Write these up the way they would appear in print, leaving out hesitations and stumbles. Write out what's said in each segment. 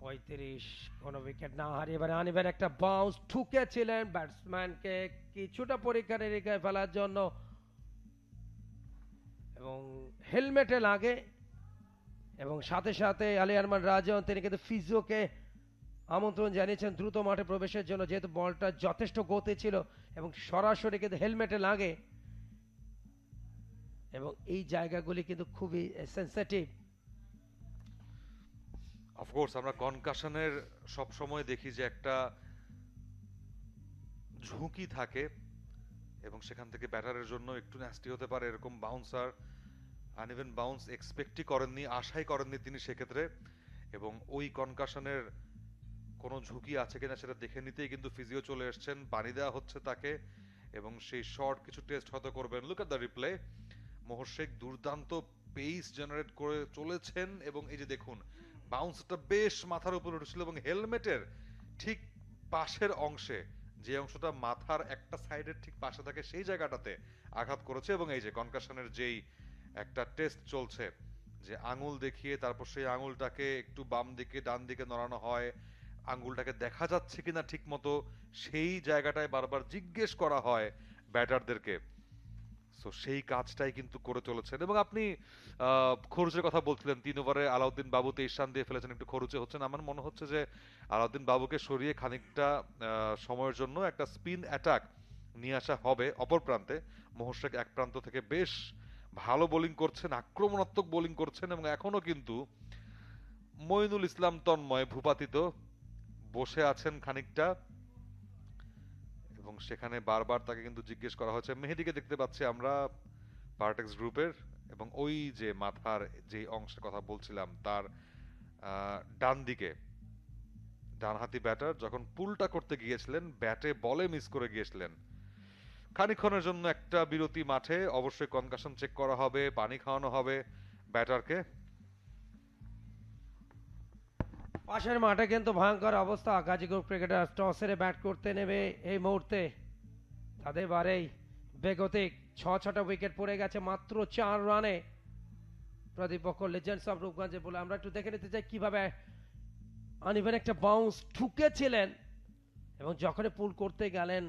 35 কোনো উইকেট না হারিয়ে এবারে আনিবেন একটা বাউন্স ঠুকেছিলেন ব্যাটসম্যানকে কিছুটা পরীক্ষা নিরীক্ষায় ফেলার জন্য এবং হেলমেটে লাগে এবং সাথে সাথে আলী আরমান রাজন তিনি কিন্তু ফিজিওকে আমন্ত্রণ জানিয়েছেন দ্রুত মাঠে প্রবেশের জন্য, যেহেতু বলটা যথেষ্ট গতি ছিল এবং সরাসরি কিন্তু হেলমেটে লাগে এবং এই জায়গাগুলি কিন্তু খুবই সেনসিটিভ। অফকোর্স আমরা কনকাশনের সব সময় দেখি যে একটা ঝুঁকি থাকে এবং সেখান থেকে ব্যাটারের জন্য একটু ন্যাস্টি হতে পারে এরকম বাউন্সার। আনইভেন বাউন্স এক্সপেক্টই করেননি, আশাই করেননি তিনি সেক্ষেত্রে, এবং ওই কনকাশনের কোনো ঝুঁকি আছে কিনা সেটা দেখে নিতেই কিন্তু ফিজিও চলে এসছেন, পানি দেওয়া হচ্ছে তাকে এবং সেই শর্ট কিছু টেস্ট হয়তো করবেন। লুক এট দ্য রিপ্লে, মোহর শেখ দুর্দান্ত পেস জেনারেট করে চলেছেন এবং এই যে দেখুন বাউন্সটা বেশ মাথার উপরে উঠেছিল এবং হেলমেটের ঠিক পাশের অংশে, যে অংশটা মাথার একটা সাইডের ঠিক পাশে থাকে সেই জায়গাটাতে আঘাত করেছে এবং এই যে কনকাশনের যেই একটা টেস্ট চলছে যে আঙুল দেখিয়ে তারপর সেই আঙুলটাকে একটু বাম দিকে ডান দিকে নড়ানো হয়, আঙুলটাকে দেখা যাচ্ছে কিনা ঠিক মতো সেই জায়গাটায় বারবার জিজ্ঞেস করা হয় ব্যাটারদেরকে। সো সেই কাজটাই কিন্তু করে চলেছেন এবং আপনি খরুচের কথা বলছিলেন 3 ওভারে আলাউদ্দিন বাবু 23 রান দিয়ে ফেলেছেন, একটু খরুচে হচ্ছেন। আমার মনে হচ্ছে যে আলাউদ্দিন বাবুকে সরিয়ে খানিকটা সময়ের জন্য একটা স্পিন অ্যাটাক নিয়ে আসা হবে অপর প্রান্তে। মোহর শেখ এক প্রান্ত থেকে বেশ ভালো বোলিং করছেন, আক্রমণাত্মক বোলিং করছেন এবং এখনো কিন্তু মঈনুল ইসলাম তন্ময় ভূপাতিত বসে আছেন খানিকটা এবং সেখানে বারবার তাকে কিন্তু জিজ্ঞেস করা হচ্ছে। মেহেদিকে দেখতে পাচ্ছি আমরা পার্টেক্স গ্রুপের এবং ওই যে মাথার যে অংশের কথা বলছিলাম তার ডান দিকে ডানহাতি ব্যাটার যখন পুলটা করতে গিয়েছিলেন ব্যাটে বলে মিস করে গিয়েছিলেন। খানিকক্ষণের জন্য একটা বিরতি মাঠে, অবশ্যই কনকাশন চেক করা হবে, পানি খাওয়ানো হবে ব্যাটারকে। পাশের মাঠে কিন্তু ভয়ঙ্কর অবস্থা, গাজীপুর ক্রিকেটার টসে ব্যাট করতে নেবে এই মুহূর্তে তাদের বারেই বেগতিক 6টা উইকেট পড়ে গেছে মাত্র 4 রানে প্রতিপক্ষ লেজেন্ডস অফ রূপগঞ্জে বলে। আমরা একটু দেখে নিতে চাই কিভাবে আনিবেন একটা বাউন্স ঠুকেছিলেন এবং যখনই পুল করতে গেলেন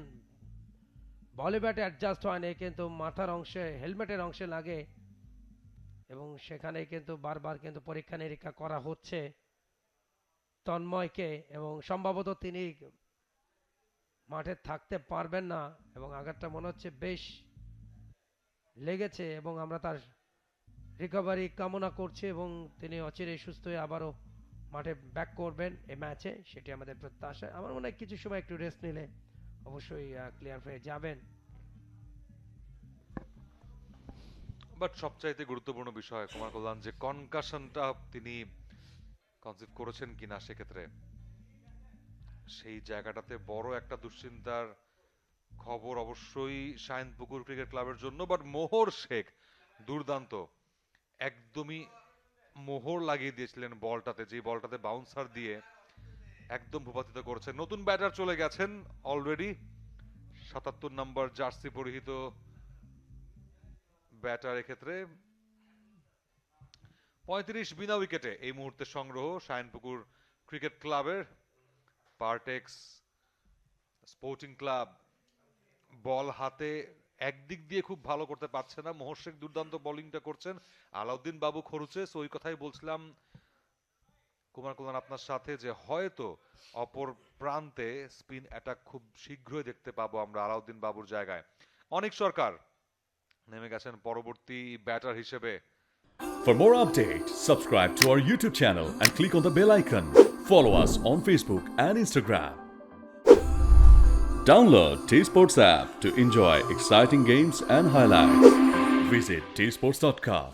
বলে ব্যাটে অ্যাডজাস্ট হয়নি, কিন্তু মাথার অংশে হেলমেটের অংশে লাগে এবং সেখানে কিন্তু বারবার কিন্তু পরীক্ষা নিরীক্ষা করা হচ্ছে তন্ময়কে এবং সম্ভবত তিনি মাঠে থাকতে পারবেন না এবং আঘাতটা মনে হচ্ছে বেশ লেগেছে এবং আমরা তার রিকভারি কামনা করছি এবং তিনি অচিরেই সুস্থ হয়ে আবারও মাঠে ব্যাক করবেন এই ম্যাচে, সেটি আমাদের প্রত্যাশা। আমার মনে হয় কিছু সময় একটু রেস্ট নিলে অবশ্যই ক্লিয়ার হয়ে যাবেন। বাট সবচাইতে গুরুত্বপূর্ণ বিষয় কুমার কল্যাণ যে কনকাশনটা তিনি কনসিভ করেছেন কিনা, সেক্ষেত্রে সেই জায়গাটাতে বড় একটা দুশ্চিন্তার খবর অবশ্যই শাইনপুকুর ক্রিকেট ক্লাবের জন্য। বাট মোহর শেখ দুর্দান্ত, একদমই মোহর লাগিয়ে দিয়েছিলেন বলটাতে, যে বলটাতে বাউন্সার দিয়ে একদম ভূপাতিত করেছেন। নতুন ব্যাটার চলে গেছেন অলরেডি, 77 নম্বর জার্সি পরিহিত ব্যাটার, এক্ষেত্রে 35 বিনা উইকেটে এই মুহূর্তে সংগ্রহ শাইনপুকুর ক্রিকেট ক্লাবের। পার্টেক্স স্পোর্টিং ক্লাব বল হাতে একদিক দিয়ে খুব ভালো করতে পারছে না, মোহর শেখ দুর্দান্ত বোলিংটা করছেন, আলাউদ্দিন বাবু খরুচে। সো ওই কথাই বলছিলাম কুমার কল্যাণ আপনার সাথে যে হয়তো অপর প্রান্তে স্পিন অ্যাটাক খুব শীঘ্রই দেখতে পাবো আমরা আলাউদ্দিন বাবুর জায়গায়। অনিক সরকার নেমে গেছেন পরবর্তী ব্যাটার হিসেবে। For more updates, subscribe to our YouTube channel and click on the bell icon. Follow us on Facebook and Instagram. Download T-Sports app to enjoy exciting games and highlights. Visit tsports.com.